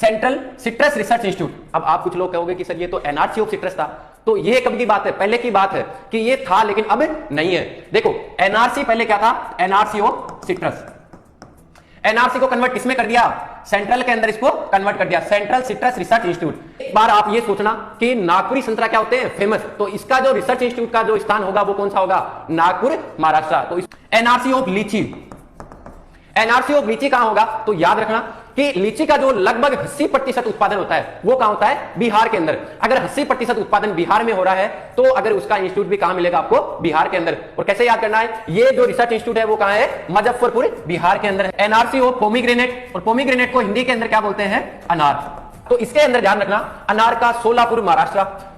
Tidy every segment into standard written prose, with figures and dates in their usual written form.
Central citrus research institute. अब आप कुछ लोग कहोगे कि सर ये तो एनआरसी ऑफ सिट्रस था, तो ये कब की बात है? पहले की बात है कि ये था लेकिन अब नहीं है। देखो एनआरसी पहले क्या था? NRC of citrus. एनआरसी को कन्वर्ट किसमें कर दिया? सेंट्रल के अंदर इसको कन्वर्ट कर दिया, सेंट्रल सिट्रस रिसर्च इंस्टीट्यूट। एक बार आप ये सोचना कि नागपुरी संतरा क्या होते हैं? फेमस। तो इसका जो रिसर्च इंस्टीट्यूट का जो स्थान होगा वो कौन सा होगा? नागपुर, महाराष्ट्र। तो एनआरसी ऑफ लीची, एनआरसी ऑफ लीची कहां होगा? तो याद रखना कि लीची का जो लगभग 80% उत्पादन होता है वो कहां होता है? बिहार के अंदर। अगर 80% उत्पादन बिहार में हो रहा है तो अगर उसका इंस्टीट्यूट भी कहां मिलेगा आपको? बिहार के अंदर। और कैसे याद करना है? ये जो रिसर्च इंस्टीट्यूट है वो कहां है? मुजफ्फरपुर, बिहार के अंदर है। एनआरसी ऑफ पोमीग्रेनेट, और पोमीग्रेनेट को हिंदी के अंदर क्या बोलते हैं? अनार। तो इसके अंदर ध्यान रखना अनार का सोलापुर, महाराष्ट्र।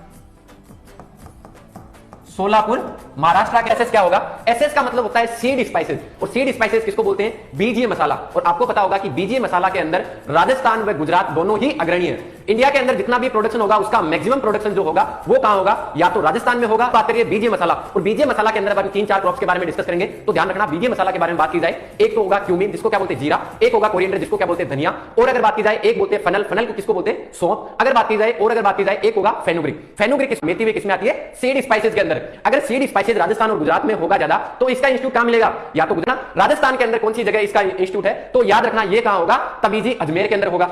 सोलापुर, महाराष्ट्र का एसएस क्या होगा? एसएस का मतलब होता है सीड स्पाइसेस, और सीड स्पाइसेस किसको बोलते हैं? बीजीय मसाला। और आपको पता होगा कि बीजीय मसाला के अंदर राजस्थान व गुजरात दोनों ही अग्रणी है। इंडिया के अंदर जितना भी प्रोडक्शन होगा उसका मैक्सिमम प्रोडक्शन जो होगा वो कहां होगा? या तो राजस्थान में होगा। बात करिए बीजीय मसाला, और बीजीय मसाला के अंदर 3-4 क्रॉप्स के बारे में डिस्कस करेंगे। तो ध्यान रखना बीजीय मसाला के बारे में बात की जाए, एक तो होगा क्यूमिन जिसको क्या बोलते हैं? जीरा। एक होगा कोरिएंडर जिसको क्या बोलते हैं? धनिया। और अगर बात की जाए एक बोलते हैं फनल, फनल को किसको बोलते हैं? सौंफ। अगर बात की जाए एक होगा फेनुग्रीक। फेनुग्रीक मेथी में किसमें आती है? सीड स्पाइसेस के अंदर। अगर सीड स्पाइसेस राजस्थान और गुजरात में होगा ज्यादा तो इसका इंस्टीट्यूट कहां मिलेगा? या तो गुजरात, राजस्थान के अंदर कौन सी जगह इसका इंस्टीट्यूट है? तो याद रखना ये कहां होगा? तबीजी, अजमेर के अंदर होगा।